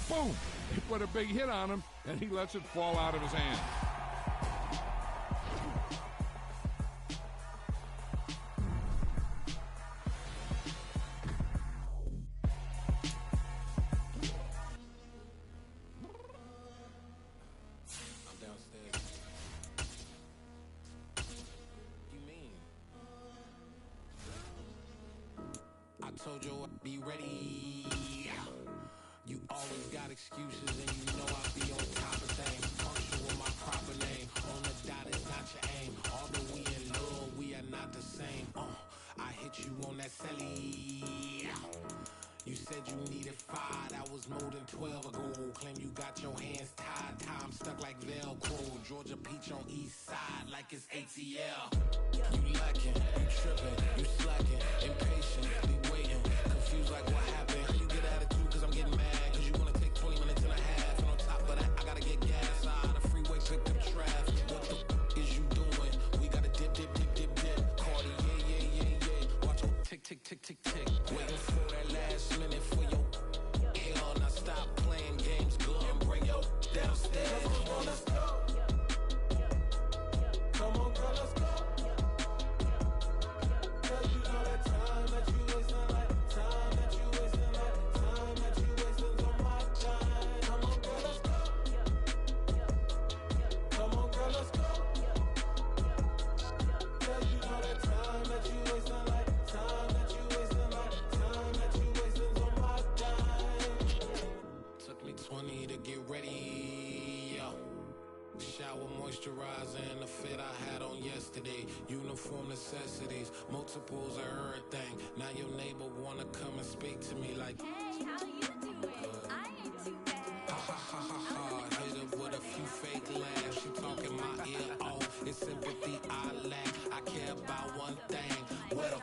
Boom! He put a big hit on him, and he lets it fall out of his hand. I'm downstairs. You mean? I told you I'd be ready. You always got excuses and you know I'll be on top of things. Function with my proper name. On the dot is not your aim. Although we in love, we are not the same. I hit you on that celly. You said you needed 5, that was more than 12 ago. Claim you got your hands tied, time stuck like Velcro. Georgia Peach on east side like it's ATL. You lacking, you tripping, you slacking, impatient, be waiting, confused like what happened. How you get attitude cause I'm getting mad, cause you wanna take 20 minutes and a half. And on top of that, I gotta get gas out of the freeway, pick up traffic. What the is you doing? We gotta dip, dip, dip, dip, dip. Cardi, yeah. Watch your tick, tick, tick, tick, tick. Waiting for that last minute for your hell. Now stop playing games, go and bring your downstairs. Come on, let's go. Come on, girl, let's go. Cause you know that time that you wasting, like time that you wasting, like time that you wasting on my time. Come on, girl, let's go. Come on, girl, let's go. Cause you know that time that you wasting, like time that you wasting, like time that you wasting on my time. Took me 20 to get ready, yo. Shower moisturizer and the fit I had on yesterday. Uniform necessities, multiples of everything. Now your neighbor wanna come and speak to me like, hey, how you doing? I ain't too bad. ha ha ha ha ha. Hit her with a few fake laughs. She talking my ear off. It's sympathy I lack. I care about one thing. What up?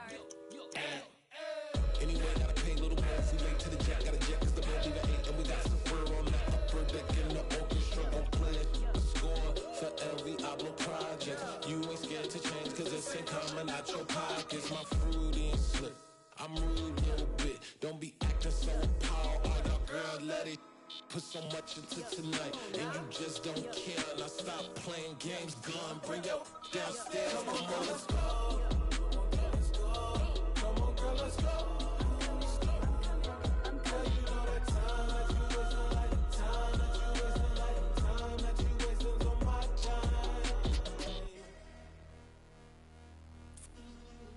Anyway, gotta pay a little more if we late to the jet. Gotta jet cause the boat leave at 8. And we got some fur on the upper deck in the orchestra. Gon' play it. Score for every Ablo project. You ain't scared to change cause it's ain't coming out your pockets. My fruity and slip. I'm rude a little bit. Don't be acting so appalled. All y'all girl let it put so much into tonight. And you just don't care. Now stop playing games. Gun, bring your downstairs. Come on, let's go. Come on, girl, let's go. Cause you know that time that you wasting, like time that you wasting, like time that you wasting on my time.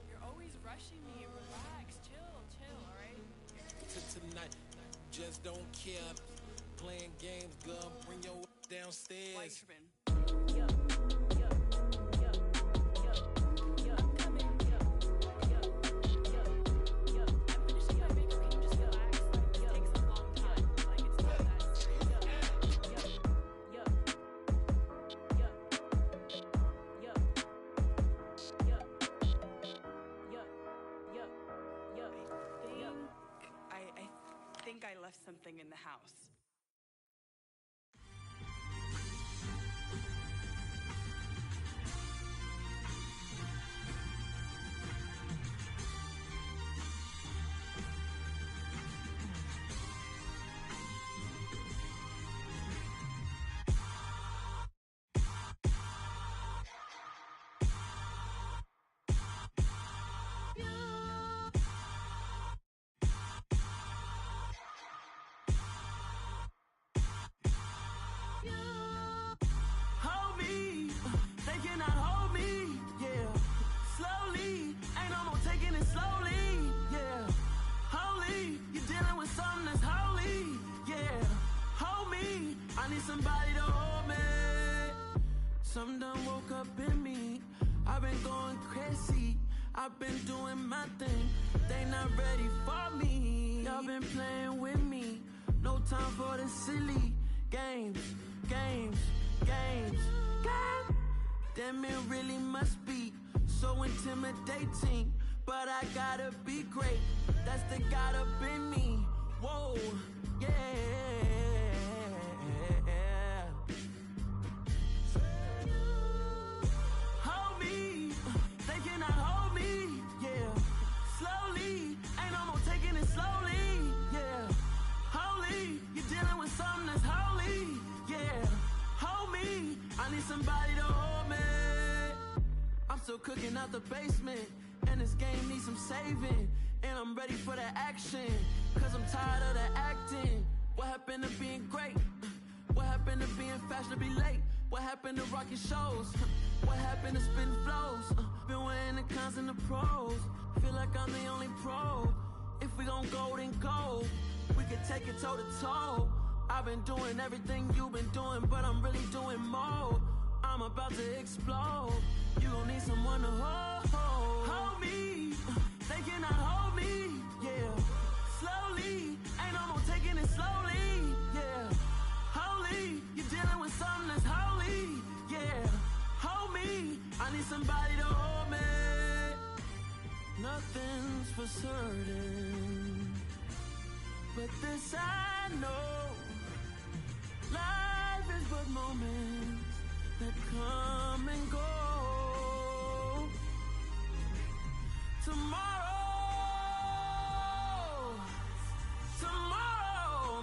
You're always rushing me. Relax, chill, alright? Tonight, just don't care. Playing games, girl, bring your Why you downstairs. tripping? I'm finishing my makeup. Can you just relax? Like, this takes a long time. Like, it's not that I think I left something in the house. Hold me, they cannot hold me, yeah. Slowly, ain't no more taking it slowly, yeah. Holy, you're dealing with something that's holy, yeah. Hold me, I need somebody to hold me. Something done woke up in me. I've been going crazy, I've been doing my thing. They not ready for me. Y'all been playing with me. No time for the silly games. Damn, it really must be so intimidating. But I gotta be great. That's the God up in me. Whoa, yeah. Hold me, they cannot hold me, yeah. Slowly, ain't no more taking it slowly, yeah. Holy, you're dealing with so somebody to hold me. I'm still cooking out the basement, and this game needs some saving. And I'm ready for the action, cause I'm tired of the acting. What happened to being great? What happened to being fashionably late? What happened to rocking shows? What happened to spitting flows? Been wearing the cons and the pros. Feel like I'm the only pro. If we gon' go, then go. We can take it toe to toe. I've been doing everything you've been doing, but I'm really doing more. I'm about to explode. You gon' need someone to hold me. They cannot hold me, yeah. Slowly, ain't no more taking it slowly, yeah. Holy, you're dealing with something that's holy, yeah. Hold me, I need somebody to hold me. Nothing's for certain, but this I know. Life is but moments that come and go. Tomorrow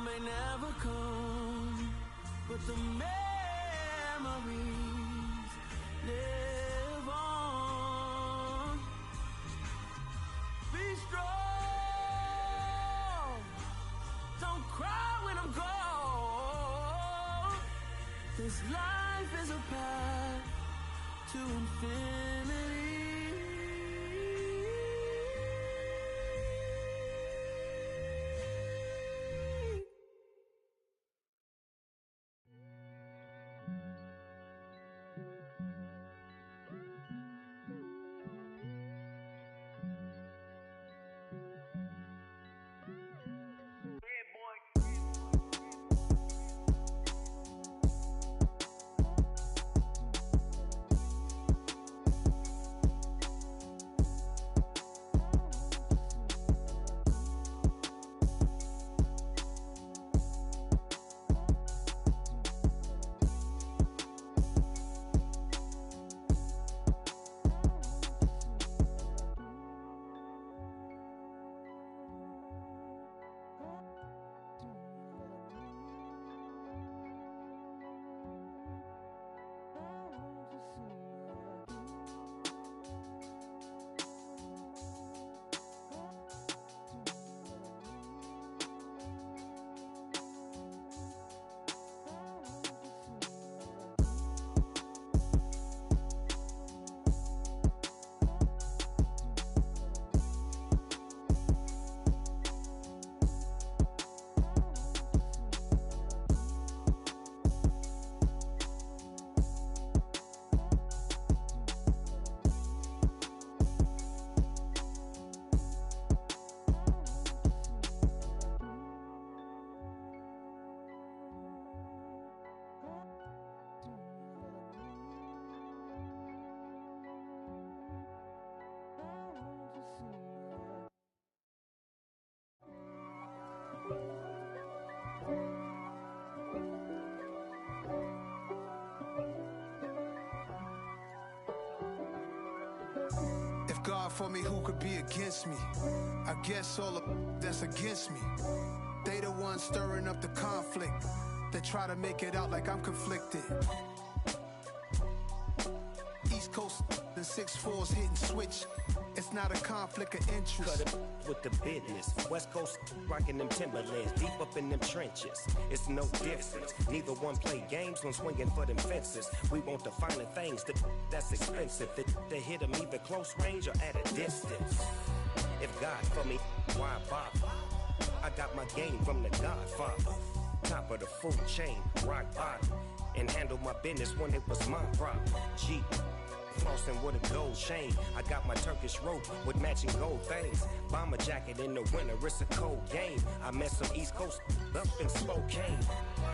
may never come, but the memories live on. Be strong, don't cry when I'm gone. This life is a path to infinity. If God for me, who could be against me? I guess all of that's against me. They the ones stirring up the conflict. They try to make it out like I'm conflicted. East Coast, the 6'4's hitting switch. It's not a conflict of interest. Cut it with the business. West Coast rocking them Timberlands, deep up in them trenches. It's no difference. Neither one play games when swinging for them fences. We want the finer things that's expensive. They hit them either close range or at a distance. If God for me, why bother? I got my game from the Godfather. Top of the food chain, rock bottom. And handle my business when it was my problem. G. Flossing with a gold chain. I got my Turkish rope with matching gold things. Bomber jacket in the winter, it's a cold game. I met some East Coast up in Spokane.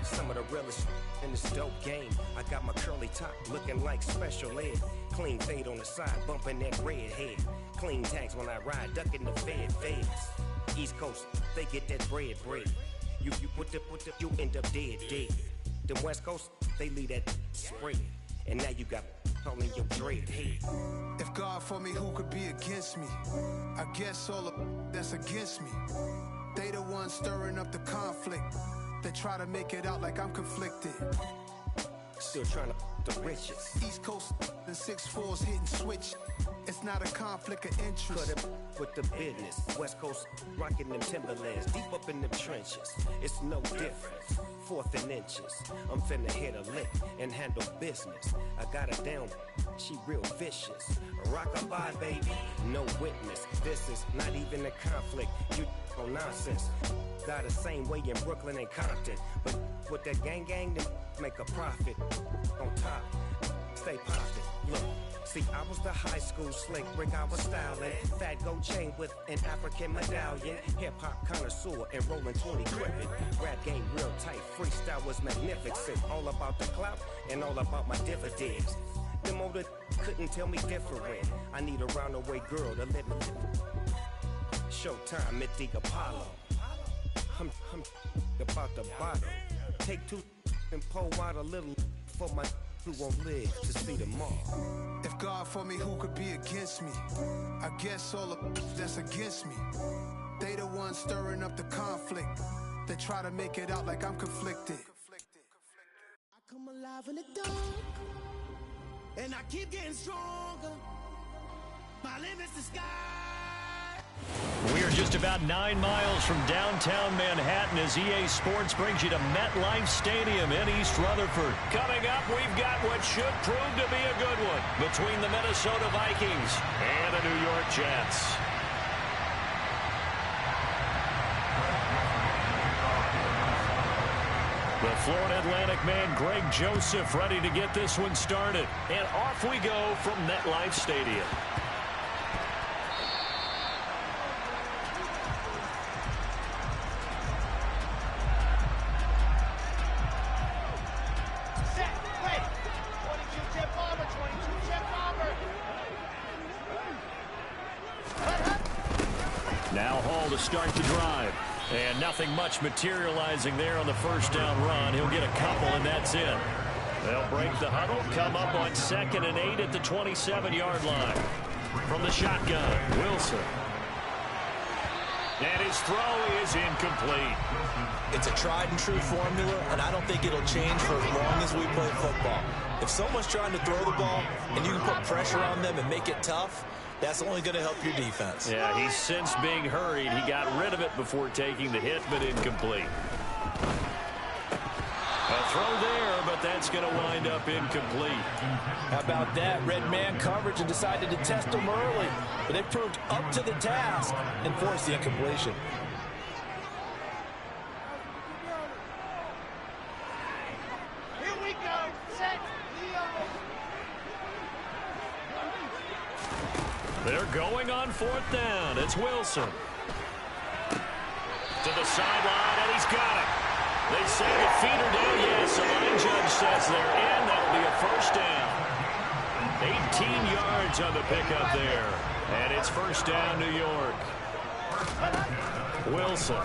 Some of the realest in this dope game. I got my curly top looking like special ed. Clean fade on the side, bumping that red head. Clean tags when I ride, ducking the feds. East Coast, they get that bread. You you end up dead. The West Coast, they leave that spread. And now you got all in your dread head. If God for me, who could be against me? I guess all of that's against me. They the ones stirring up the conflict. They try to make it out like I'm conflicted. Still trying to the riches. East Coast and 6'4s hitting switch. It's not a conflict of interest. Cut it with the business. West Coast rocking them Timberlands. Deep up in them trenches. It's no difference. 4th and inches. I'm finna hit a lick and handle business. I got her down. She real vicious. Rock-a-bye, baby. No witness. This is not even a conflict. You on nonsense. Got the same way in Brooklyn and Compton. But with that gang, then make a profit. On top. Stay poppin'. Look. See, I was the high school slick brick I was styling. Fat gold chain with an African medallion. Hip-hop connoisseur and rolling 20 crippin'. Rap game real tight, freestyle was magnificent. All about the clout and all about my dividends. Them older couldn't tell me different. I need a roundaway girl to let me. Showtime at the Apollo. I'm about the bottom. Take 2 and pour out a little for my who won't live to see tomorrow. If God for me, who could be against me? I guess all the that's against me. They the ones stirring up the conflict. They try to make it out like I'm conflicted. I come alive in the dark, and I keep getting stronger. My limit's the sky. We are just about 9 miles from downtown Manhattan as EA Sports brings you to MetLife Stadium in East Rutherford. Coming up, we've got what should prove to be a good one between the Minnesota Vikings and the New York Jets. The Florida Atlantic man, Greg Joseph, ready to get this one started. And off we go from MetLife Stadium. Now Hall to start the drive. And nothing much materializing there on the first down run. He'll get a couple, and that's it. They'll break the huddle, come up on 2nd and 8 at the 27-yard line. From the shotgun, Wilson. And his throw is incomplete. It's a tried-and-true formula, and I don't think it'll change for as long as we play football. If someone's trying to throw the ball and you can put pressure on them and make it tough, that's only going to help your defense. Yeah, he's since being hurried. He got rid of it before taking the hit, but incomplete. A throw there, but that's going to wind up incomplete. How about that? Red man coverage and decided to test him early. But they proved up to the task and forced the incompletion. Here we go. Set. They're going on 4th down. It's Wilson. To the sideline, and he's got it. They say the feeder down. Yes, the line judge says they're in. That'll be a first down. 18 yards on the pickup there. And it's first down, New York. Wilson.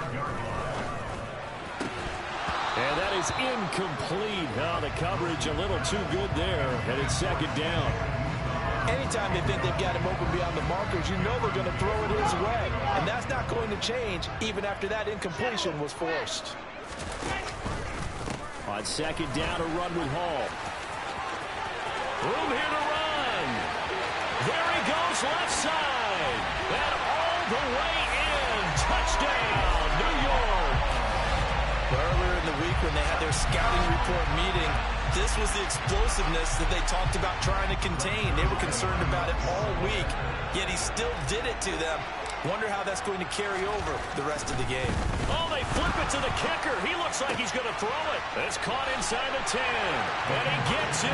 And that is incomplete. Oh, the coverage a little too good there. And it's 2nd down. Anytime they think they've got him open beyond the markers, you know they're going to throw it his way. And that's not going to change even after that incompletion was forced. On 2nd down, a run with Hall. Room here to run. There he goes, left side. And all the way in. Touchdown, New York. Earlier in the week when they had their scouting report meeting, this was the explosiveness that they talked about trying to contain. They were concerned about it all week, yet he still did it to them. Wonder how that's going to carry over the rest of the game. Oh, they flip it to the kicker. He looks like he's going to throw it. It's caught inside the 10. And he gets in.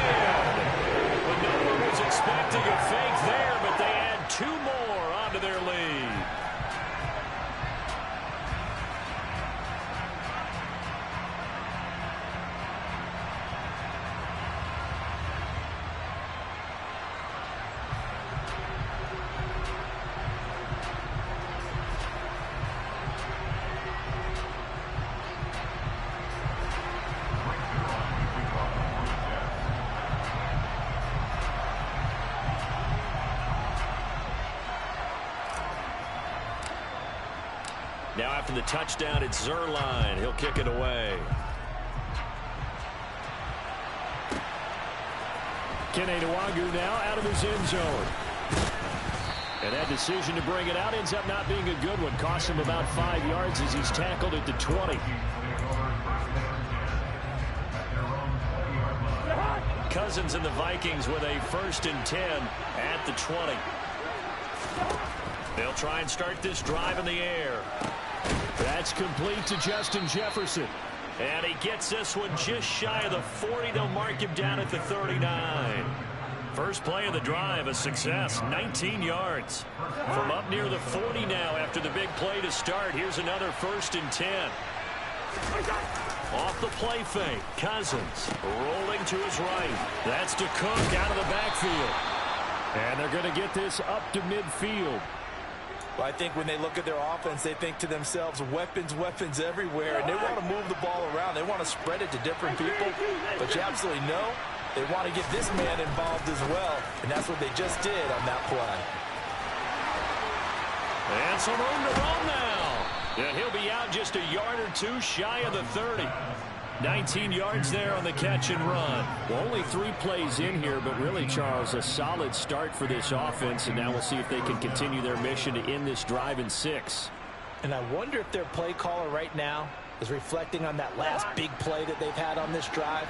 But no one was expecting a fake there, but they add 2 more onto their lead. Now after the touchdown, it's Zerline. He'll kick it away. Kene Nwagu now out of his end zone. And that decision to bring it out ends up not being a good one. Costs him about 5 yards as he's tackled at the 20. Cousins and the Vikings with a 1st and 10 at the 20. They'll try and start this drive in the air. That's complete to Justin Jefferson. And he gets this one just shy of the 40. They'll mark him down at the 39. First play of the drive, a success, 19 yards. From up near the 40 now after the big play to start. Here's another 1st and 10. Off the play fake, Cousins rolling to his right. That's to Cook out of the backfield. And they're going to get this up to midfield. Well, I think when they look at their offense, they think to themselves, weapons, weapons everywhere. And they want to move the ball around. They want to spread it to different people. But you absolutely know they want to get this man involved as well. And that's what they just did on that play. And some room to run now. And he'll be out just a yard or two shy of the 30. 19 yards there on the catch and run. Well, only 3 plays in here, but really, Charles, a solid start for this offense. And now we'll see if they can continue their mission to end this drive in 6. And I wonder if their play caller right now is reflecting on that last big play that they've had on this drive.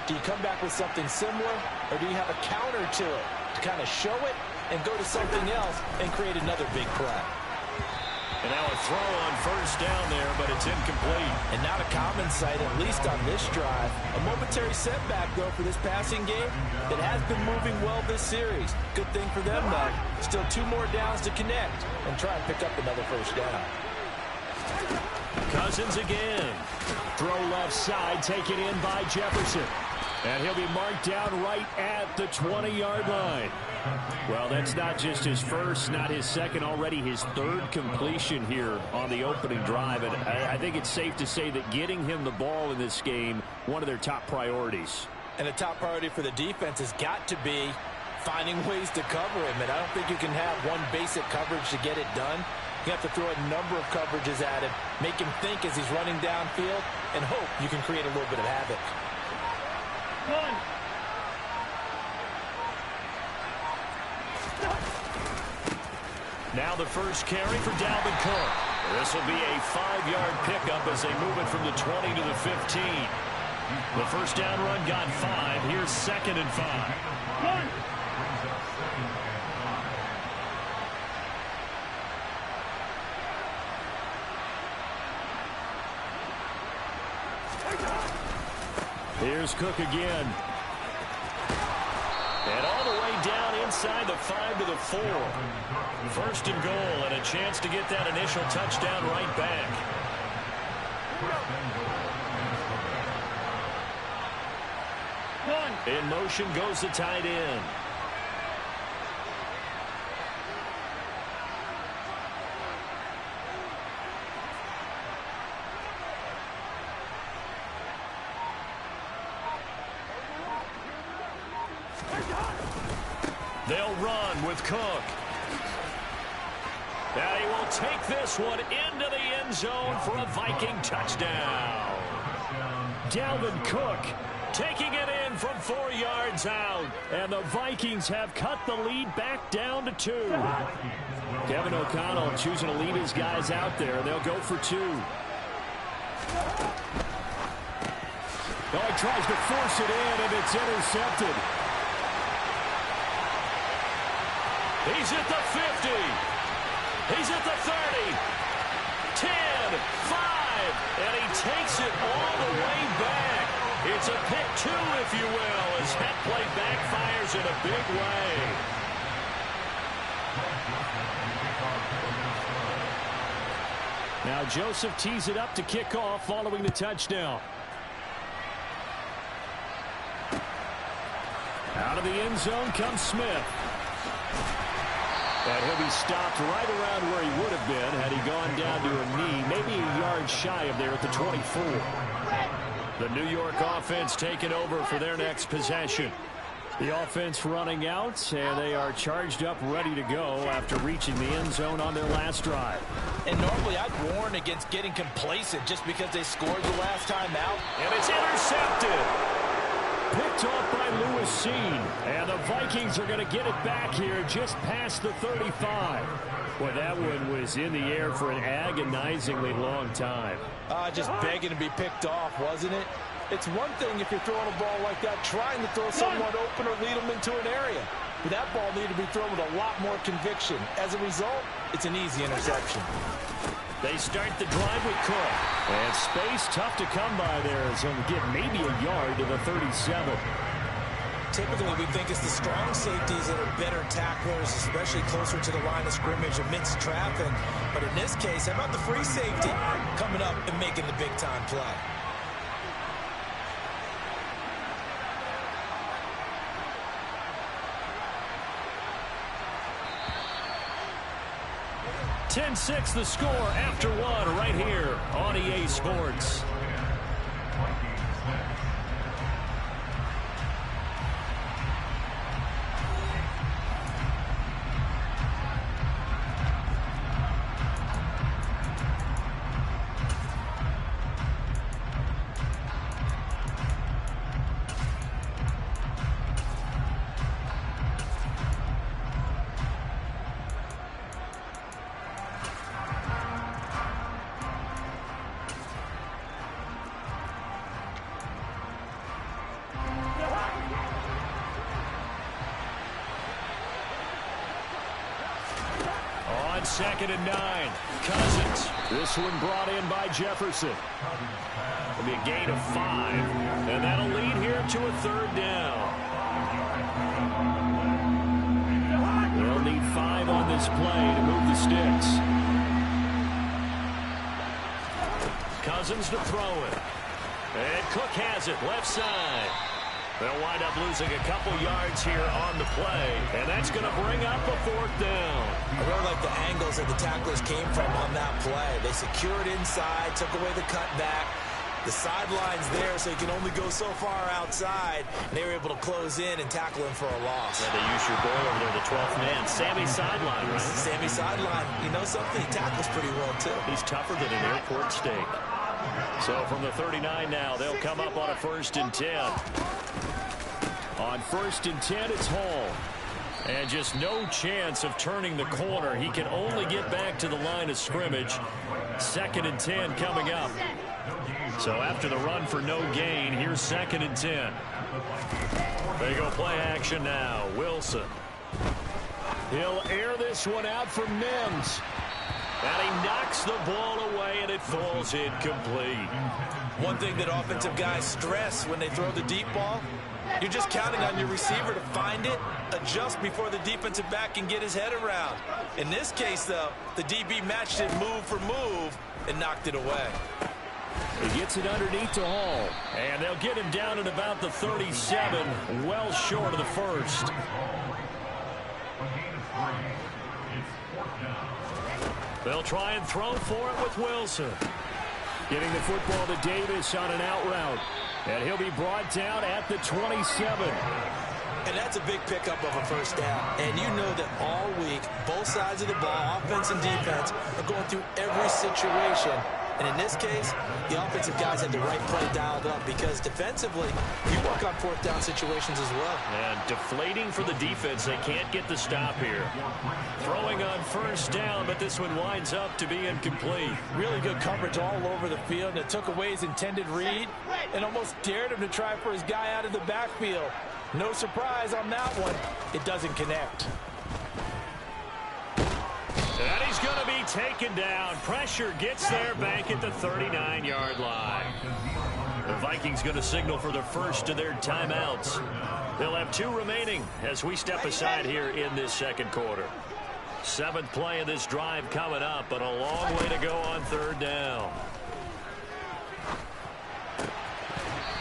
Do you come back with something similar, or do you have a counter to it to kind of show it and go to something else and create another big play? And now a throw on 1st down there, but it's incomplete. And not a common sight, at least on this drive. A momentary setback, though, for this passing game that has been moving well this series. Good thing for them, though. Still 2 more downs to connect and try and pick up another 1st down. Cousins again. Throw left side, taken in by Jefferson. And he'll be marked down right at the 20-yard line. Well, that's not just his first, not his second, already his 3rd completion here on the opening drive. And I think it's safe to say that getting him the ball in this game, one of their top priorities. And a top priority for the defense has got to be finding ways to cover him. And I don't think you can have one basic coverage to get it done. You have to throw a number of coverages at him, make him think as he's running downfield, and hope you can create a little bit of havoc. Now the first carry for Dalvin Cook. This will be a 5-yard pickup as they move it from the 20 to the 15. The first down run got 5. Here's 2nd and 5. Here's Cook again. And all the way down inside the 5 to the 4. 1st and goal, and a chance to get that initial touchdown right back. In motion goes the tight end. They'll run with Cook. And he will take this one into the end zone for a Viking touchdown. Dalvin Cook taking it in from 4 yards out. And the Vikings have cut the lead back down to 2. Kevin O'Connell choosing to lead his guys out there. They'll go for 2. Oh, he tries to force it in, and it's intercepted. He's at the 50. He's at the 30. 10, 5, and he takes it all the way back. It's a pick 2, if you will, as that play backfires in a big way. Now Joseph tees it up to kick off following the touchdown. Out of the end zone comes Smith. And he'll be stopped right around where he would have been had he gone down to a knee, maybe a yard shy of there at the 24. The New York offense taking over for their next possession. The offense running out, and they are charged up, ready to go after reaching the end zone on their last drive. And normally I'd warn against getting complacent just because they scored the last time out. And it's intercepted. Picked off by Lewis. And the Vikings are going to get it back here just past the 35. Well, that one was in the air for an agonizingly long time. Just begging to be picked off, wasn't it? It's one thing if you're throwing a ball like that, trying to throw someone open or lead them into an area. But that ball needed to be thrown with a lot more conviction. As a result, it's an easy interception. They start the drive with Cook. And space tough to come by there as he'll get maybe a yard to the 37. Typically, we think it's the strong safeties that are better tacklers, especially closer to the line of scrimmage amidst traffic. But in this case, how about the free safety coming up and making the big-time play? (10-6) the score after one right here on EA Sports. Second and 9. Cousins. This one brought in by Jefferson. It'll be a gain of 5. And that'll lead here to a third down. They'll need 5 on this play to move the sticks. Cousins to throw it. And Cook has it left side. They'll wind up losing a couple yards here on the play, and that's going to bring up a fourth down. I really like the angles that the tacklers came from on that play. They secured inside, took away the cutback. The sideline's there, so you can only go so far outside. And they were able to close in and tackle him for a loss. Yeah, they used your goal over there, the 12th man. Sammy sideline, right? Sammy sideline. You know something? He tackles pretty well, too. He's tougher than an airport steak. So from the 39 now, they'll come up on a 1st and 10. On 1st and 10, it's Hall. And just no chance of turning the corner. He can only get back to the line of scrimmage. 2nd and 10 coming up. So after the run for no gain, here's 2nd and 10. They go play action now. Wilson. He'll air this one out for Mims. And he knocks the ball away, and it falls incomplete. One thing that offensive guys stress when they throw the deep ball, you're just counting on your receiver to find it, adjust before the defensive back can get his head around. In this case, though, the DB matched it move for move and knocked it away. He gets it underneath to Hall. And they'll get him down at about the 37, well short of the first. They'll try and throw for it with Wilson. Getting the football to Davis on an out route. And he'll be brought down at the 27. And that's a big pickup of a first down. And you know that all week, both sides of the ball, offense and defense, are going through every situation. And in this case, the offensive guys had the right play dialed up because defensively, you work on 4th down situations as well. And deflating for the defense. They can't get the stop here. Throwing on 1st down, but this one winds up to be incomplete. Really good coverage all over the field. And it took away his intended read and almost dared him to try for his guy out of the backfield. No surprise on that one. It doesn't connect. And he's going to be taken down. Pressure gets there back at the 39-yard line. The Vikings going to signal for the first of their timeouts. They'll have 2 remaining as we step aside here in this 2nd quarter. 7th play of this drive coming up, but a long way to go on 3rd down.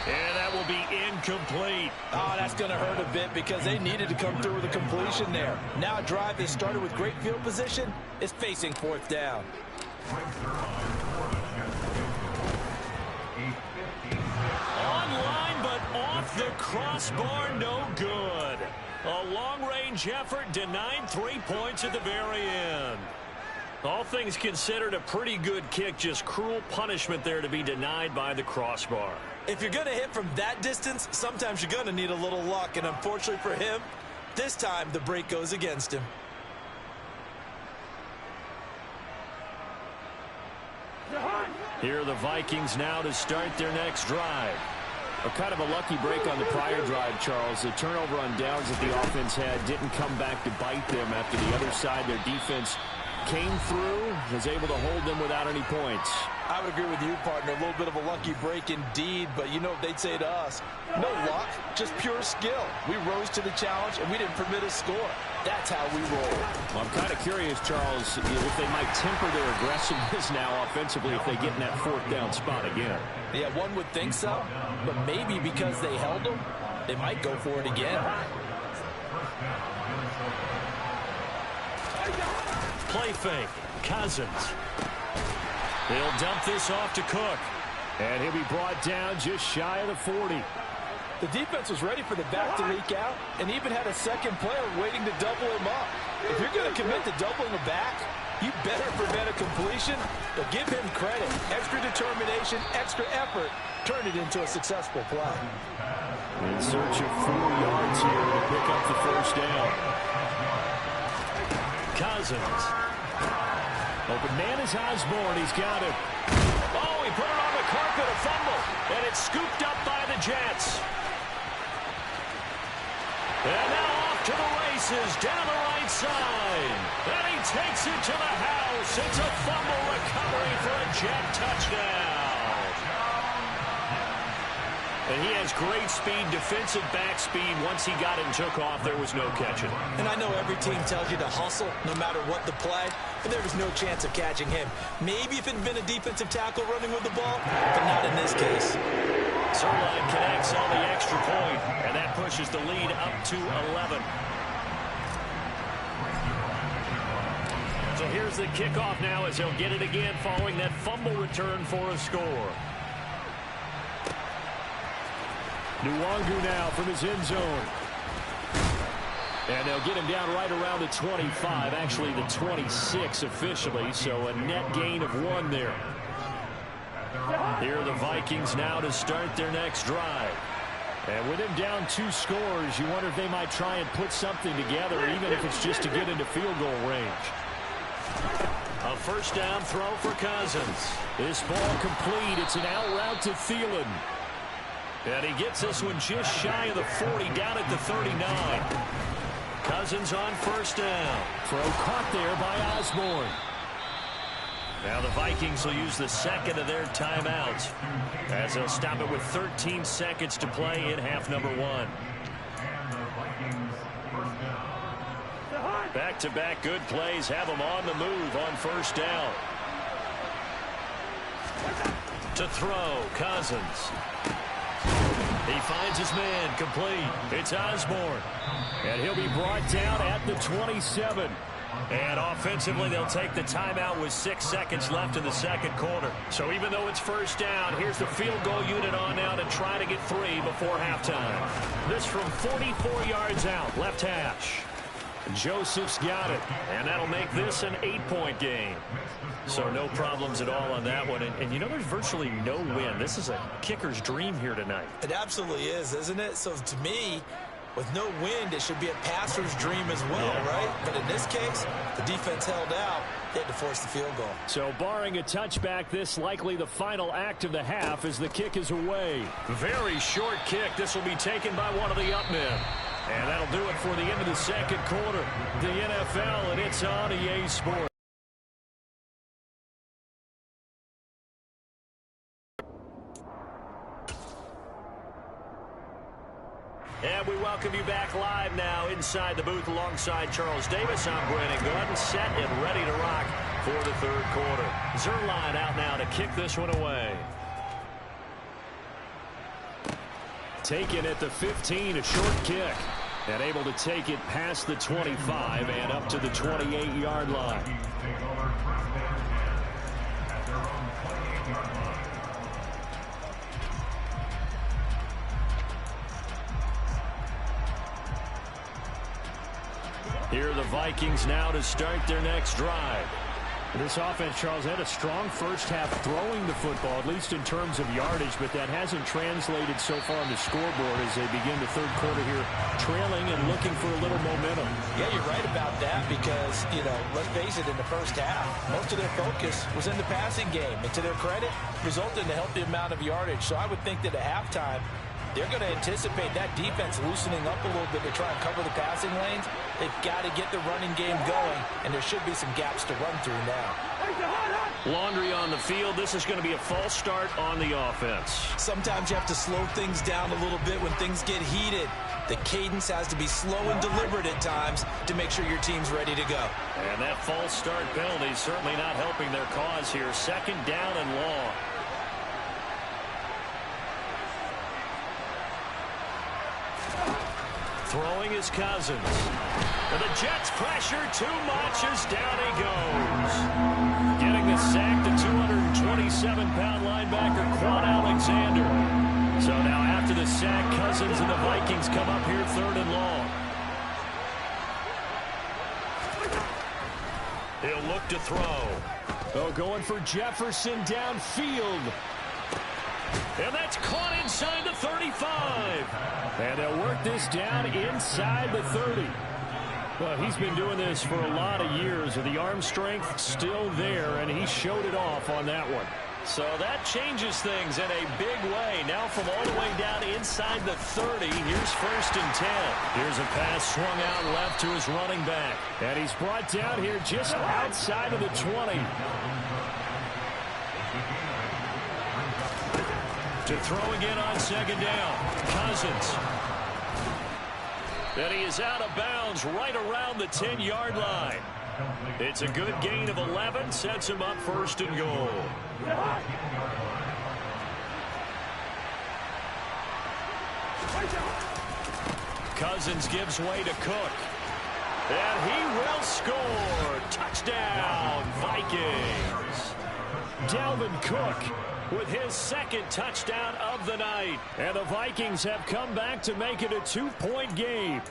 And that will be incomplete. Oh, that's going to hurt a bit because they needed to come through with a completion there. Now a drive that started with great field position is facing 4th down. Online, but off the crossbar, no good. A long-range effort denied 3 points at the very end. All things considered, a pretty good kick. Just cruel punishment there to be denied by the crossbar. If you're going to hit from that distance, sometimes you're going to need a little luck. And unfortunately for him, this time the break goes against him. Here are the Vikings now to start their next drive. A kind of a lucky break on the prior drive, Charles. The turnover on downs that the offense had didn't come back to bite them after the other side. Their defense came through, was able to hold them without any points. I would agree with you, partner. A little bit of a lucky break indeed, but you know what they'd say to us? No luck, just pure skill. We rose to the challenge, and we didn't permit a score. That's how we roll. Well, I'm kind of curious, Charles, if they might temper their aggressiveness now offensively if they get in that fourth down spot again. Yeah, one would think so, but maybe because they held them, they might go for it again. Play fake. Cousins. He'll dump this off to Cook. And he'll be brought down just shy of the 40. The defense was ready for the back to leak out and even had a second player waiting to double him up. If you're going to commit to doubling the back, you better prevent a completion, but give him credit. Extra determination, extra effort, turn it into a successful play. In search of 4 yards here to pick up the first down. Cousins. Open man is Osborne. He's got it. Oh, he put it on the carpet, a fumble, and it's scooped up by the Jets. And now off to the races down the right side. And he takes it to the house. It's a fumble recovery for a Jet touchdown. And he has great speed, defensive back speed. Once he got it and took off, there was no catching. And I know every team tells you to hustle no matter what the play, but there was no chance of catching him. Maybe if it had been a defensive tackle running with the ball, but not in this case. Zerline connects on the extra point, and that pushes the lead up to 11. So here's the kickoff now as he'll get it again following that fumble return for a score. Nwangu now from his end zone. And they'll get him down right around the 25, actually the 26 officially, so a net gain of 1 there. Here are the Vikings now to start their next drive. And with him down 2 scores, you wonder if they might try and put something together, even if it's just to get into field goal range. A first down throw for Cousins. This ball complete. It's an out route to Thielen. And he gets this one just shy of the 40, down at the 39. Cousins on first down. Throw caught there by Osborne. Now the Vikings will use the second of their timeouts as they'll stop it with 13 seconds to play in half number 1. Back-to-back good plays have them on the move on first down. To throw, Cousins. He finds his man, complete. It's Osborne. And he'll be brought down at the 27. And offensively, they'll take the timeout with 6 seconds left in the second quarter. So even though it's first down, here's the field goal unit on now to try to get 3 before halftime. This from 44 yards out, left hash. Joseph's got it, and that'll make this an 8-point game. So no problems at all on that one. And you know, there's virtually no wind. This is a kicker's dream here tonight. It absolutely is, isn't it? So to me, with no wind, it should be a passer's dream as well, right? But in this case, the defense held out. They had to force the field goal. So barring a touchback, this likely the final act of the half as the kick is away. Very short kick. This will be taken by one of the up men. And that'll do it for the end of the second quarter. The NFL, and it's on EA Sports. And we welcome you back live now inside the booth alongside Charles Davis. I'm Brandon Gunn, set and ready to rock for the third quarter. Zerline out now to kick this one away. Taken at the 15, a short kick. And able to take it past the 25 and up to the 28-yard line. Here are the Vikings now to start their next drive. This offense, Charles, had a strong first half throwing the football, at least in terms of yardage, but that hasn't translated so far on the scoreboard as they begin the third quarter here, trailing and looking for a little momentum. Yeah, you're right about that because, let's face it, in the first half, most of their focus was in the passing game. And to their credit, resulted in a healthy amount of yardage. So I would think that at halftime, they're going to anticipate that defense loosening up a little bit to try and cover the passing lanes. They've got to get the running game going, and there should be some gaps to run through now. Laundry on the field. This is going to be a false start on the offense. Sometimes you have to slow things down a little bit when things get heated. The cadence has to be slow and deliberate at times to make sure your team's ready to go. And that false start penalty is certainly not helping their cause here. Second down and long. Throwing is Cousins. And the Jets pressure too much as down he goes. Getting the sack, the 227-pound linebacker, Quan Alexander. So now after the sack, Cousins and the Vikings come up here third and long. He'll look to throw. Oh, going for Jefferson downfield. And that's caught inside the 35. And they'll work this down inside the 30. Well, he's been doing this for a lot of years. The arm strength still there, and he showed it off on that one. So that changes things in a big way. Now from all the way down inside the 30, here's first and 10. Here's a pass swung out left to his running back. And he's brought down here just outside of the 20. To throw again on second down. Cousins. And he is out of bounds right around the 10-yard line. It's a good gain of 11. Sets him up first and goal. Cousins gives way to Cook. And he will score. Touchdown, Vikings. Dalvin Cook with his second touchdown of the night. And the Vikings have come back to make it a 2-point game.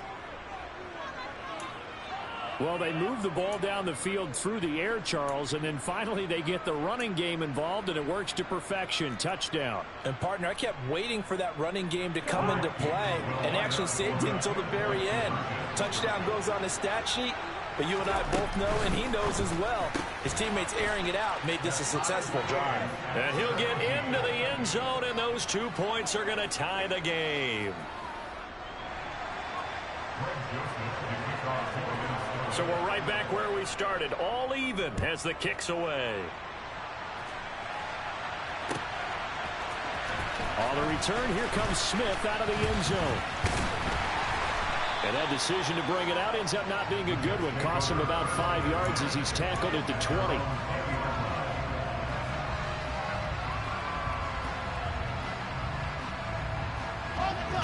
Well, they move the ball down the field through the air, Charles, and then finally they get the running game involved, and it works to perfection. Touchdown. And, partner, I kept waiting for that running game to come into play and actually saved it until the very end. Touchdown goes on his stat sheet. But you and I both know, and he knows as well, his teammates airing it out made this a successful drive. And he'll get into the end zone, and those 2 points are going to tie the game. So we're right back where we started, all even as the kick's away. On the return, here comes Smith out of the end zone. And that decision to bring it out ends up not being a good one. Costs him about 5 yards as he's tackled at the 20.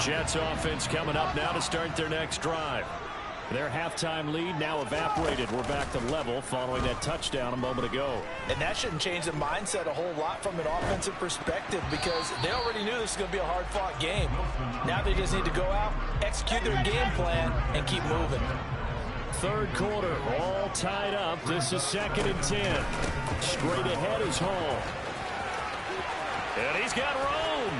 Jets offense coming up now to start their next drive. Their halftime lead now evaporated. We're back to level following that touchdown a moment ago. And that shouldn't change the mindset a whole lot from an offensive perspective because they already knew this was going to be a hard-fought game. Now they just need to go out, execute their game plan, and keep moving. Third quarter, all tied up. This is second and 10. Straight ahead is Hall. And he's got room.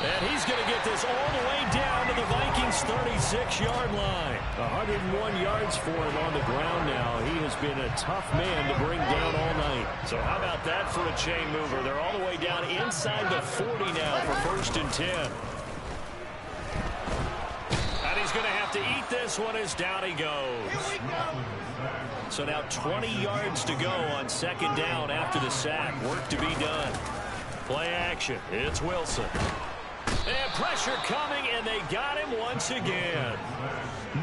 And he's going to get this all the way down to the Vikings' 36-yard line. 101 yards for him on the ground now. He has been a tough man to bring down all night. So how about that for a chain mover? They're all the way down inside the 40 now for first and 10. And he's going to have to eat this one as down he goes. So now 20 yards to go on second down after the sack. Work to be done. Play action. It's Wilson. And pressure coming, and they got him once again.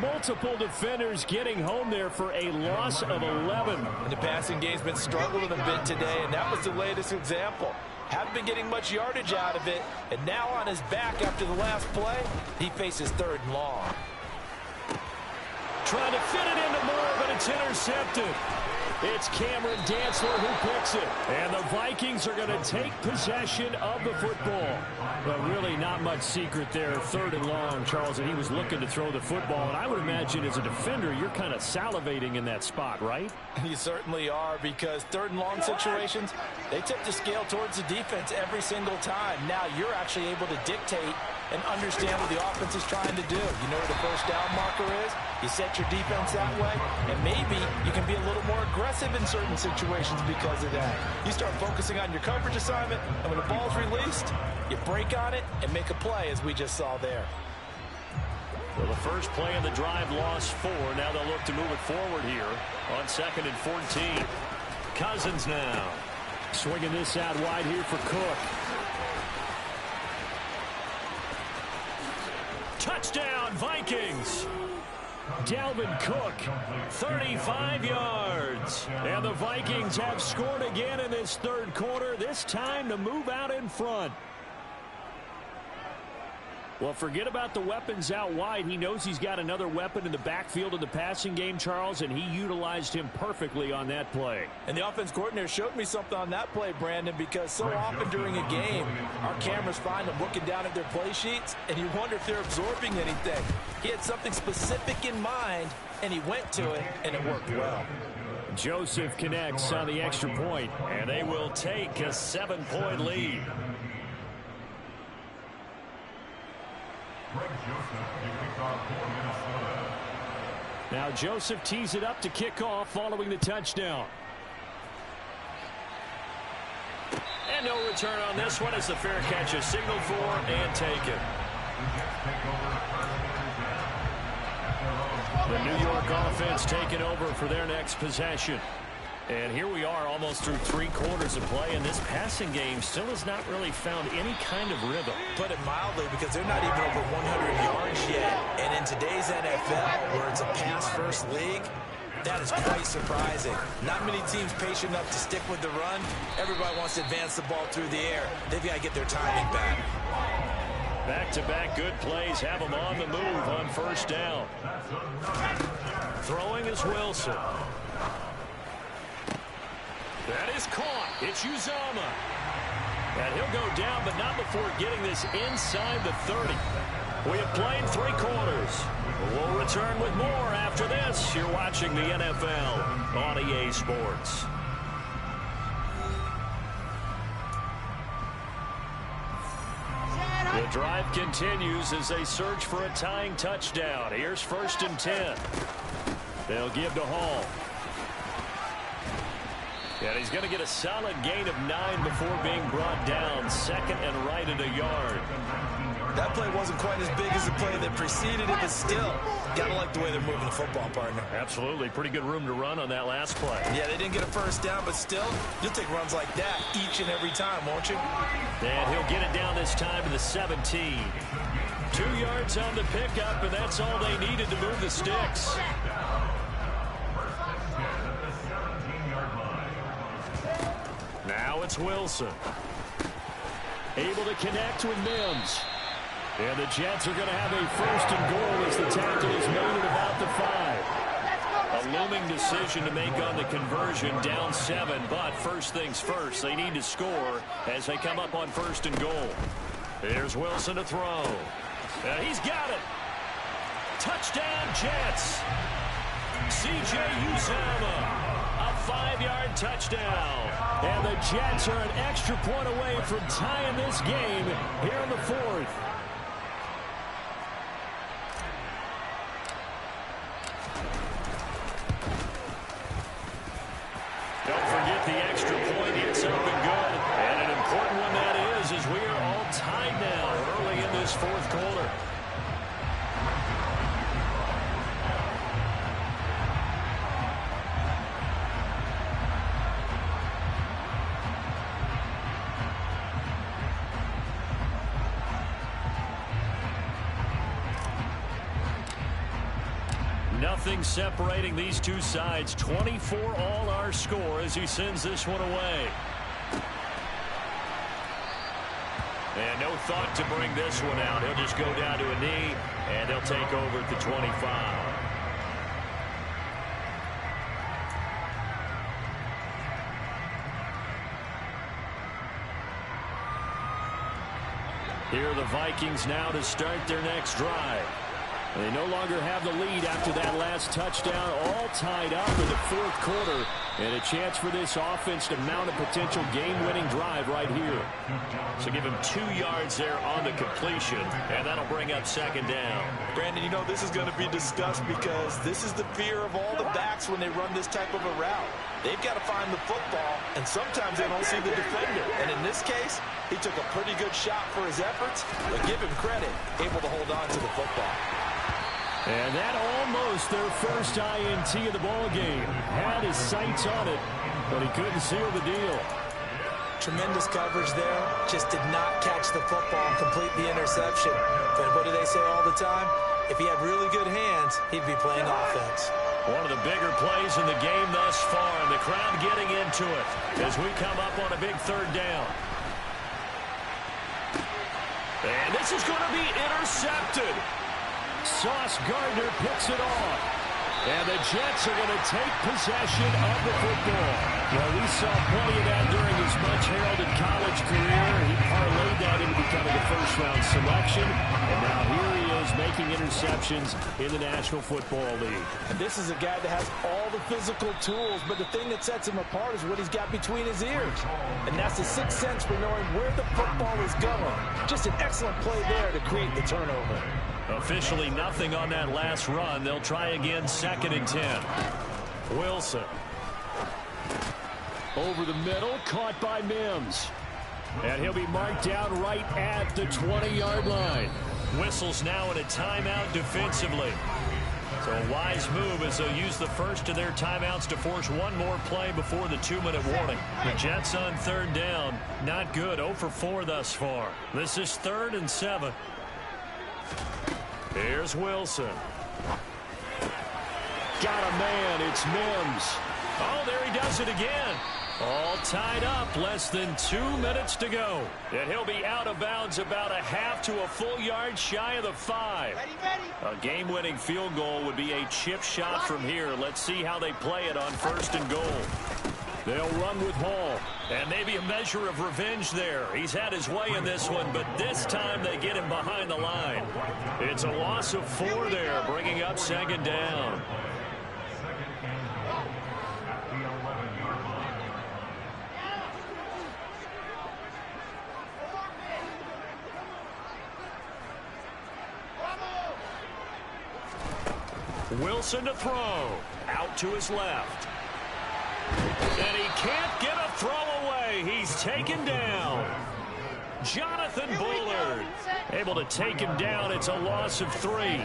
Multiple defenders getting home there for a loss of 11. And the passing game's been struggling a bit today, and that was the latest example. Haven't been getting much yardage out of it, and now on his back after the last play, he faces third and long. Trying to fit it into Moore, but it's intercepted. It's Cameron Dantzler who picks it. And the Vikings are going to take possession of the football. But really not much secret there. 3rd and long, Charles, and he was looking to throw the football. And I would imagine as a defender, you're kind of salivating in that spot, right? You certainly are, because 3rd and long situations, they tip the scale towards the defense every single time. Now you're actually able to dictate and understand what the offense is trying to do. You know where the first down marker is. You set your defense that way, and maybe you can be a little more aggressive in certain situations because of that. You start focusing on your coverage assignment, and when the ball's released, you break on it and make a play, as we just saw there. Well, the first play of the drive lost 4. Now they'll look to move it forward here on 2nd and 14. Cousins now. Swinging this out wide here for Cook. Touchdown, Vikings! Dalvin Cook, 35 yards. And the Vikings have scored again in this 3rd quarter, this time to move out in front. Well, forget about the weapons out wide. He knows he's got another weapon in the backfield in the passing game, Charles, and he utilized him perfectly on that play. And the offense coordinator showed me something on that play, Brandon, because so often during a game, our cameras find them looking down at their play sheets, and you wonder if they're absorbing anything. He had something specific in mind, and he went to it, and it worked well. Joseph connects on the extra point, and they will take a 7-point lead. Now Joseph tees it up to kick off following the touchdown. And no return on this one as the fair catch is signaled for and taken. The New York offense taking over for their next possession. And here we are almost through 3 quarters of play, and this passing game still has not really found any kind of rhythm. Put it mildly, because they're not even over 100 yards yet. And in today's NFL, where it's a pass-first league, that is quite surprising. Not many teams patient enough to stick with the run. Everybody wants to advance the ball through the air. They've got to get their timing back. Back-to-back good plays have them on the move on 1st down. Throwing is Wilson. That is caught. It's Uzama. And he'll go down, but not before getting this inside the 30. We have played 3 quarters. We'll return with more after this. You're watching the NFL on EA Sports. The drive continues as they search for a tying touchdown. Here's 1st and 10. They'll give to Hall. And he's going to get a solid gain of 9 before being brought down. 2nd and right at a yard. That play wasn't quite as big as the play that preceded it, but still, got to like the way they're moving the football, partner. Absolutely. Pretty good room to run on that last play. Yeah, they didn't get a 1st down, but still, you'll take runs like that each and every time, won't you? And he'll get it down this time to the 17. 2 yards on the pickup, and that's all they needed to move the sticks. Now it's Wilson. Able to connect with Mims. And the Jets are going to have a 1st and goal as the tackle is made at about the 5. A looming decision to make on the conversion, down 7. But first things first, they need to score as they come up on 1st and goal. Here's Wilson to throw. And he's got it. Touchdown, Jets. C.J. Uzama. A 5-yard touchdown. And the Jets are an extra point away from tying this game here in the 4th. Don't forget the extra point. It's up and good. And an important one that is, as we are all tied now early in this 4th quarter. Nothing separating these two sides. 24 all our score as he sends this one away. And no thought to bring this one out. He'll just go down to a knee, and they'll take over at the 25. Here are the Vikings now to start their next drive. They no longer have the lead after that last touchdown, all tied up in the fourth quarter, and a chance for this offense to mount a potential game-winning drive right here. So give him 2 yards there on the completion, and that'll bring up second down. Brandon, you know this is going to be discussed because this is the fear of all the backs when they run this type of a route. They've got to find the football, and sometimes they don't see the defender. And in this case, he took a pretty good shot for his efforts, but give him credit, able to hold on to the football. And that almost their first INT of the ball game. Had his sights on it, but he couldn't seal the deal. Tremendous coverage there. Just did not catch the football and complete the interception. But what do they say all the time? If he had really good hands, he'd be playing offense. One of the bigger plays in the game thus far, and the crowd getting into it as we come up on a big third down. And this is going to be intercepted. Sauce Gardner picks it off. And the Jets are going to take possession of the football. Well, we saw plenty of that during his much-heralded college career. He parlayed that into becoming a first-round selection. And now here he is making interceptions in the National Football League. And this is a guy that has all the physical tools, but the thing that sets him apart is what he's got between his ears. And that's the sixth sense for knowing where the football is going. Just an excellent play there to create the turnover. Officially nothing on that last run. They'll try again, 2nd and 10. Wilson. Over the middle, caught by Mims. And he'll be marked down right at the 20-yard line. Whistles now in a timeout defensively. So a wise move as they'll use the first of their timeouts to force one more play before the 2-minute warning. The Jets on third down. Not good. 0 for 4 thus far. This is 3rd and 7. Here's Wilson. Got a man. It's Mims. Oh, there he does it again. All tied up. Less than 2 minutes to go. And he'll be out of bounds about a half to a full yard shy of the 5. A game-winning field goal would be a chip shot from here. Let's see how they play it on 1st and goal. They'll run with Hall. And maybe a measure of revenge there. He's had his way in this one, but this time they get him behind the line. It's a loss of 4 there, bringing up 2nd down. Wilson to throw. Out to his left. And he can't get a throw away. He's taken down. Jonathan Bullard able to take him down. It's a loss of 3.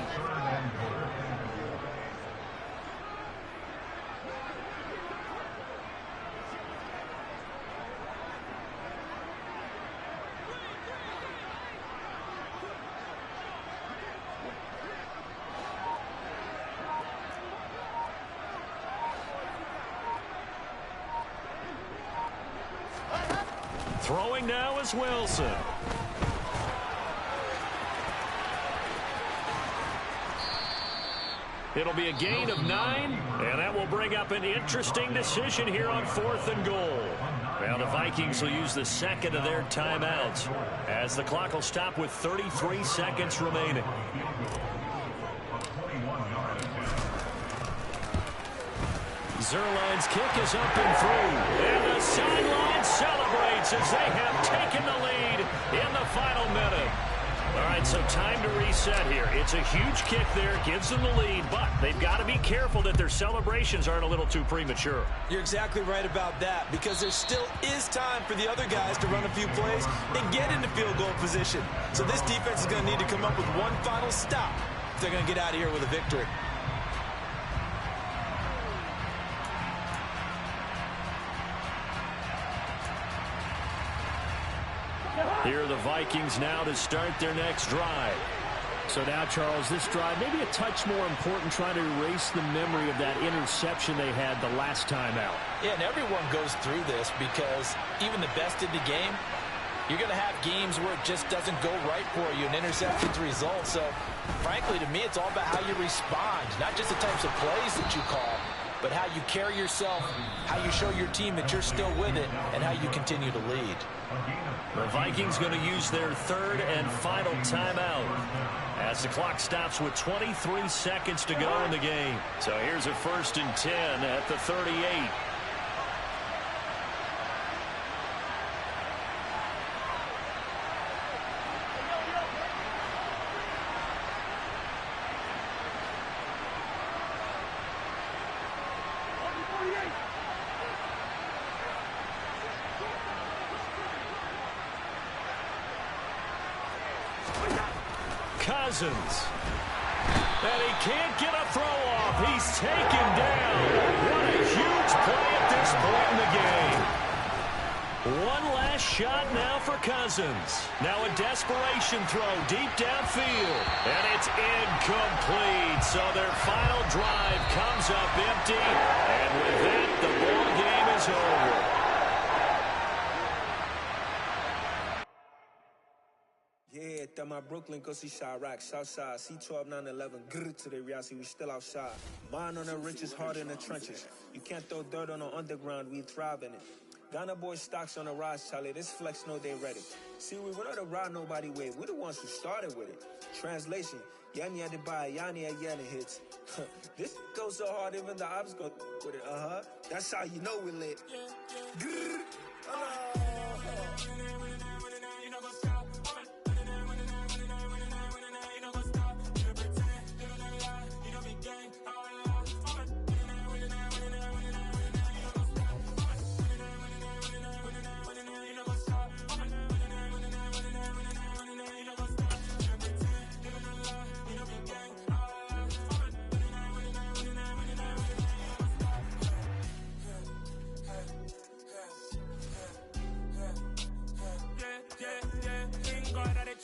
Throwing now is Wilson. It'll be a gain of 9, and that will bring up an interesting decision here on 4th and goal. Well, the Vikings will use the 2nd of their timeouts as the clock will stop with 33 seconds remaining. Zerline's kick is up and through. And the sideline celebrates as they have taken the lead in the final minute. All right, so time to reset here. It's a huge kick there, gives them the lead, but they've got to be careful that their celebrations aren't a little too premature. You're exactly right about that, because there still is time for the other guys to run a few plays and get into field goal position. So this defense is going to need to come up with one final stop if they're going to get out of here with a victory. Here are the Vikings now to start their next drive. So now, Charles, this drive maybe a touch more important, trying to erase the memory of that interception they had the last time out. Yeah, and everyone goes through this because even the best in the game, you're going to have games where it just doesn't go right for you, and interceptions result. So, frankly, to me, it's all about how you respond, not just the types of plays that you call. but how you carry yourself, how you show your team that you're still with it, and how you continue to lead. The Vikings going to use their third and final timeout as the clock stops with 23 seconds to go in the game. So here's a 1st and 10 at the 38. Cousins. And he can't get a throw off. He's taken down. What a huge play at this point in the game. One last shot now for Cousins. Now a desperation throw deep downfield. And it's incomplete. So their final drive comes up empty. And with that, the ball game is over. Yeah, that my Brooklyn, go see Chirac, Southside, C12, 911, grrr to the reality, we still outside. Mine on the riches, hard in the trenches. You can't throw dirt on the underground, we thrive in it. Ghana boys stocks on the rise, Charlie, this flex know they ready. See, we were not to ride nobody way, we the ones who started with it. Translation, Yanni had to buy, Yanni had Yanni hits. This goes so hard, even the ops go with it, That's how you know we lit. Grrr,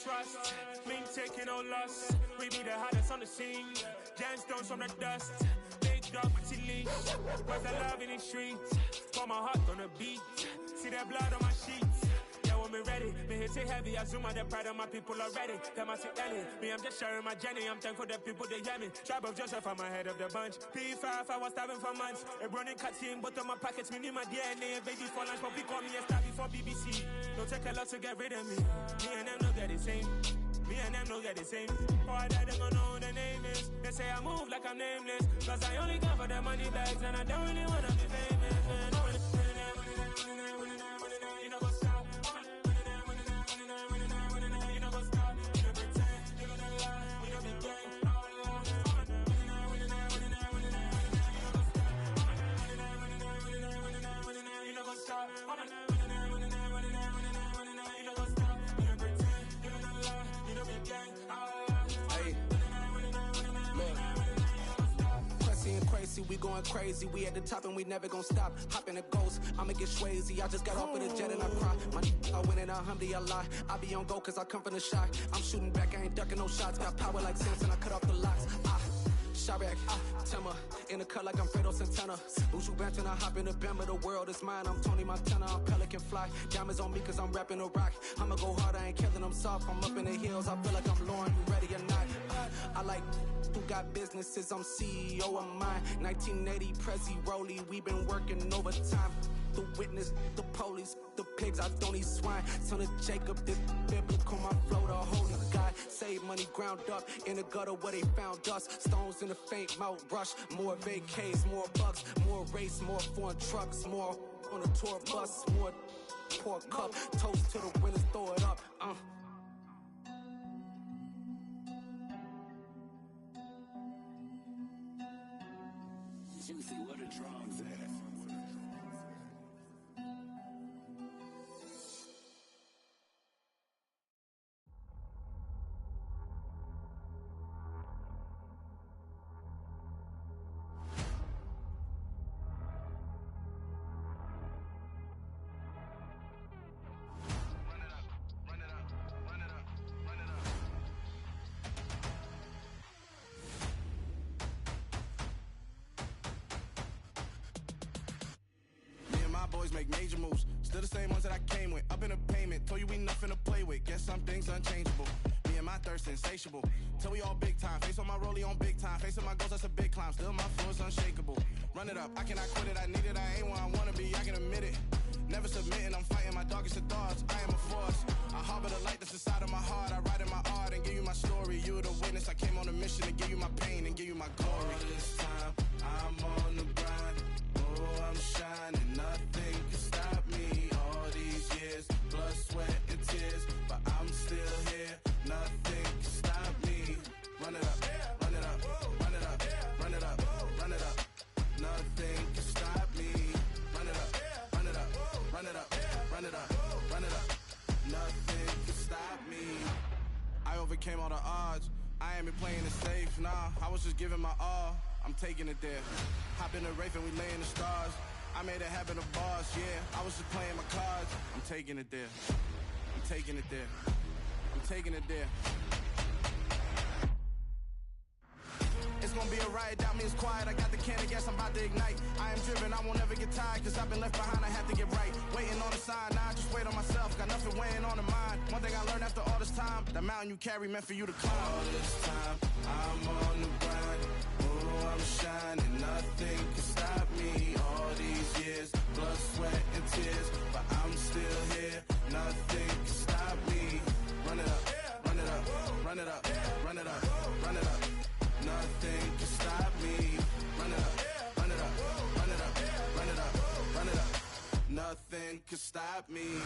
trust, me taking no loss. We be the hottest on the scene. Gemstones from the dust. Big dog with your leash. Where's the love in the streets? Pour my heart on the beat. See that blood on my sheets. Yeah, when me ready, me hit it heavy. I zoom out the pride of my people already. Them I see Ellie. Me, I'm just sharing my journey. I'm thankful that people they hear me. Tribe of Joseph, I'm ahead of the bunch. P5, I was starving for months. A running cut team, but on my pockets, me need my DNA. Baby for lunch, but we call me a star before BBC. Don't take a lot to get rid of me. Me and them don't get the same. Me and them don't get the same. All that they gonna know who the name is. They say I move like I'm nameless. Cause I only come for the money bags and I don't really wanna be famous. You know what's up? You know what's up? You know pretend. You know the lie. You know be gang. You know what's up? We going crazy, we at the top and we never gonna stop. Hop in a ghost, I'ma get swayzy. I just got off of the jet and I cry. My I win it, alhamdulillah. I be on go cause I come from the shot. I'm shooting back, I ain't ducking no shots. Got power like Samson, I cut off the locks. Chirac, Timmer, in the cut like I'm Fredo Santana. Buju Banton, I hop in the Bama, the world is mine. I'm Tony Montana, I'm Pelican Fly. Diamonds on me cause I'm rapping a rock. I'ma go hard, I ain't killing them soft. I'm up in the hills, I feel like I'm Lauren, you ready or not? I like who got businesses, I'm CEO of mine. 1980 Prezi Rolly, we been working overtime. The witness, the police, the pigs, I don't eat swine. Son of Jacob, this biblical, my flow, the holy God. Save money ground up in the gutter where they found us. Stones in the faint mouth rush. More vacays, more bucks, more race, more foreign trucks, more on a tour bus, more pour cup. Toast to the winners, throw it up. Juicy, what a drums at. Boys make major moves, still the same ones that I came with. Up in a payment, told you we nothing to play with. Guess some things unchangeable. Me and my thirst insatiable. Till we all big time, face on my rollie on big time. Facing my goals, that's a big climb. Still my flow is unshakable. Run it up, I cannot quit it. I need it, I ain't where I wanna be, I can admit it. Never submitting, I'm fighting my darkest of thoughts. I am a force. I harbor the light that's inside of my heart. I write in my art and give you my story. You the witness. I came on a mission to give you my pain and give you my glory. All this time, I'm on the grind. Oh, I'm shining. Nothing can stop me. All these years, blood, sweat, and tears, but I'm still here. Nothing can stop me. Run it up, run it up, run it up, run it up, run it up. Nothing can stop me. Run it up, run it up, run it up, run it up, run it up. Nothing can stop me. I overcame all the odds. I ain't been playing it safe, nah. I was just giving my all. I'm taking it there. Hop in the Wraith and we lay in the stars. I made it happen, a boss, yeah. I was just playing my cards. I'm taking it there. I'm taking it there. I'm taking it there. It's gonna be a riot, doubt me, it's quiet. I got the can of gas, I'm about to ignite. I am driven, I won't ever get tired, cause I've been left behind, I have to get right. Waiting on the sign, now I just wait on myself. Got nothing weighing on the mind. One thing I learned after all this time, the mountain you carry meant for you to climb. All this time, I'm on the grind. Oh, I'm shining, nothing can stop me. All these years, blood, sweat, and tears, but I'm still here. Nothing can stop me. Run it up, run it up, run it up, run it up, run it up. Nothing can stop me. Run it up, run it up, run it up, run it up, run it up. Nothing can stop me.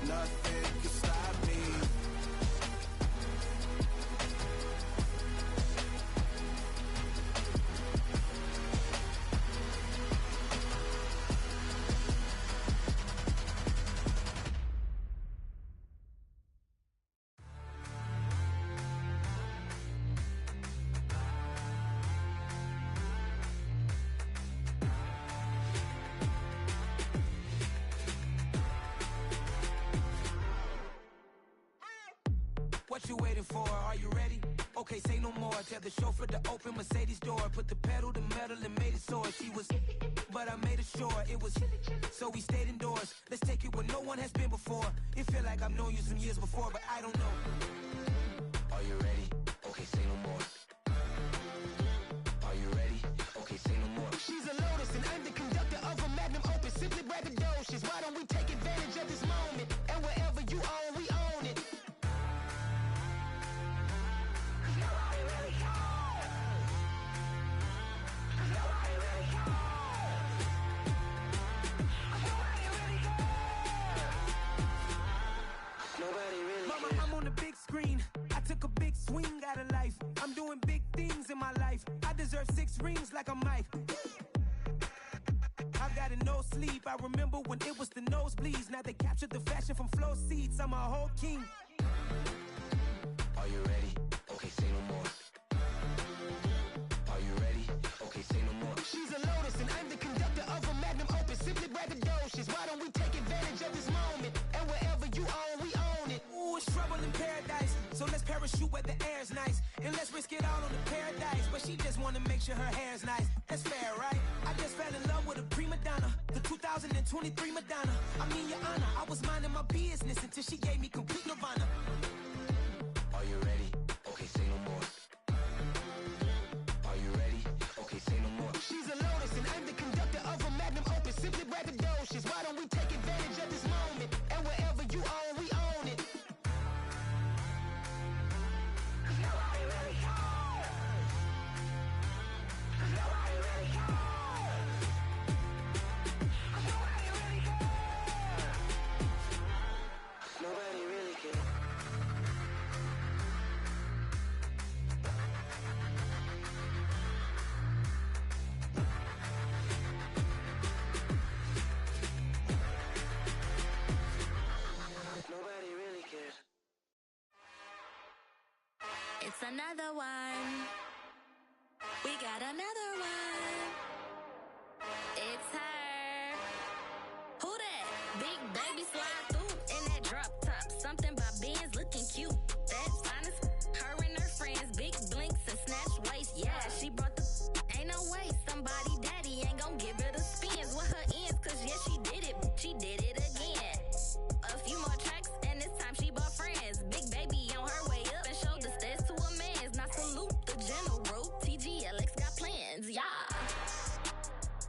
Nothing can stop me. What you waiting for? Are you ready? Okay, say no more. Tell the chauffeur to open Mercedes door. Put the pedal to metal and made it soar. She was, but I made it sure it was. So we stayed indoors. Let's take it where no one has been before. It feel like I've known you some years before, but I don't know. Are you ready? Okay, say no more. Are you ready? Okay, say no more. She's a Lotus and I'm the conductor of a Magnum Opus. Simply braggadocious. Why don't we take advantage of this moment? And wherever you own, we own it. Mama, I'm on the big screen. I took a big swing out of life. I'm doing big things in my life. I deserve 6 rings like a Mike. I've got no sleep. I remember when it was the nosebleeds. Now they captured the fashion from flow seats. I'm a whole king. Are you ready? Okay, say no more. Are you ready? Okay, say no more. She's a Lotus and I'm the conductor of a Magnum Opus. Simply braggadocious. Why don't we take advantage of this moment? And wherever you own, we own it. Ooh, it's trouble in paradise. So let's parachute where the air's nice. And let's risk it all on the paradise. But she just wanna make sure her hair's nice. That's fair, right? I just fell in love with a prima donna. The 2023 Madonna. I mean, your honor, I was minding my business until she gave me complete nirvana. Are you ready? Okay, say no more. Are you ready? Okay, say no more. She's a Lotus and I'm the conductor of a Magnum Opus. Simply braggadocious. Why don't we take advantage of this moment? And wherever you own, we own it. Nobody really cares. Nobody really cares. Nobody really cares. Nobody really cares. Nobody really cares. It's another one. We got another one. It's her. Who that? Big baby slide through in that drop top. Something about Benz looking cute. That's finest. Her and her friends, big blinks and snatched waist. Yeah, she brought the ain't no waist.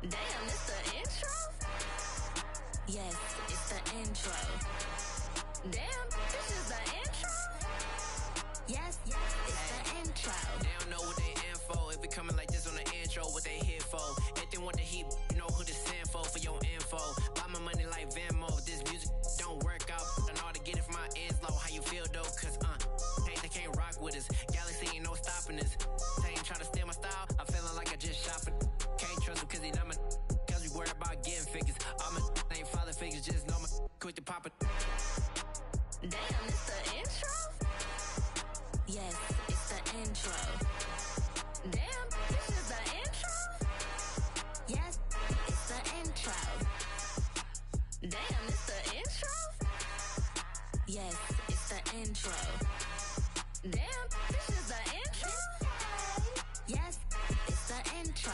Damn, it's the intro? Yes, it's the intro. Damn, this is the intro? Yes, it's the intro. They don't know what they in for. If we coming like this on the intro, what they here for? If they want the heat, you know who to send for your info. Buy my money like Venmo. If this music don't work out, I know how to get it from my ends low. How you feel though? Cause they can't rock with us. Galaxy ain't no stopping us. They ain't try to steal my style. I'm feeling like I just shot for. Can't trust him cause he not my. Cause we worried about getting figures. All my ain't father figures, just know my quick to pop it. Damn, it's the intro? Yes, it's the intro. Damn, this is the intro? Yes, it's the intro. Damn, it's the intro? Yes, it's the intro. Damn, this is the intro? Yes, it's the intro.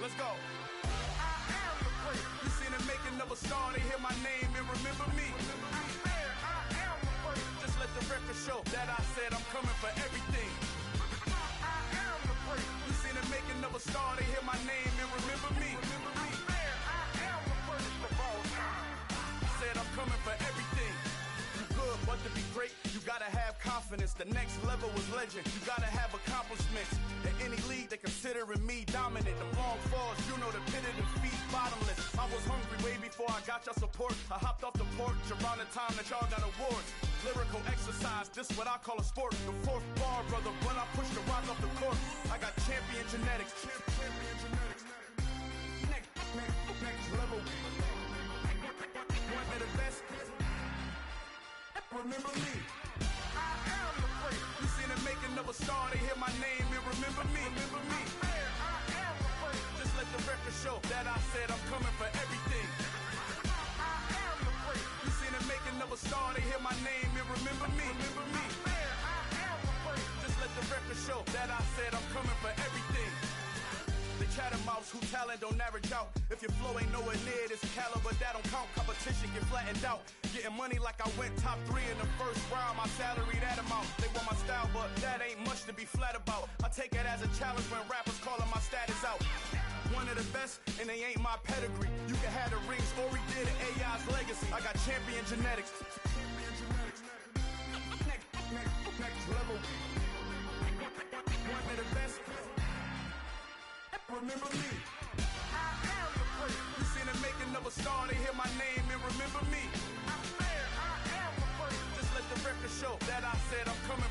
Let's go. I am the place. You seen the making of a star, they hear my name and remember me. I am the place. Just let the record show that I said I'm coming for everything. I am the place. You seen the making of a star, they hear my name and remember me. I am the first of all time. Said I'm coming for everything. You good, but to be great, you gotta have confidence. The next level was legend. You gotta have accomplishments. In any league, they considering me dominant. The long falls, you know the pit of defeat, bottomless. I was hungry way before I got your support. I hopped off the porch around the time that y'all got awards. Lyrical exercise, this what I call a sport. The fourth bar, brother, when I push the rock off the court. I got champion genetics. Next level. One of the best. Remember me. I am the place. You seen the making of a star, they hear my name and remember me. Remember me. I am the place. Just let the record show that I said I'm coming for everything. I am the place. You seen the making of a star, they hear my name and remember me. Remember me. I am the place. Just let the record show that I said I'm coming for everything. The chattermouths who talent don't average out. If your flow ain't nowhere near this caliber, that don't count. Competition get flattened out. Getting money like I went top 3 in the first round. My salary that amount. They want my style, but that ain't much to be flat about. I take it as a challenge when rappers calling my status out. One of the best, and they ain't my pedigree. You can have the rings, or we did it, AI's legacy. I got champion genetics. Next level. One of the best. Remember me. I am the place. You seen the making of a star, they hear my name and remember me. I am the place. Just let the record show that I said I'm coming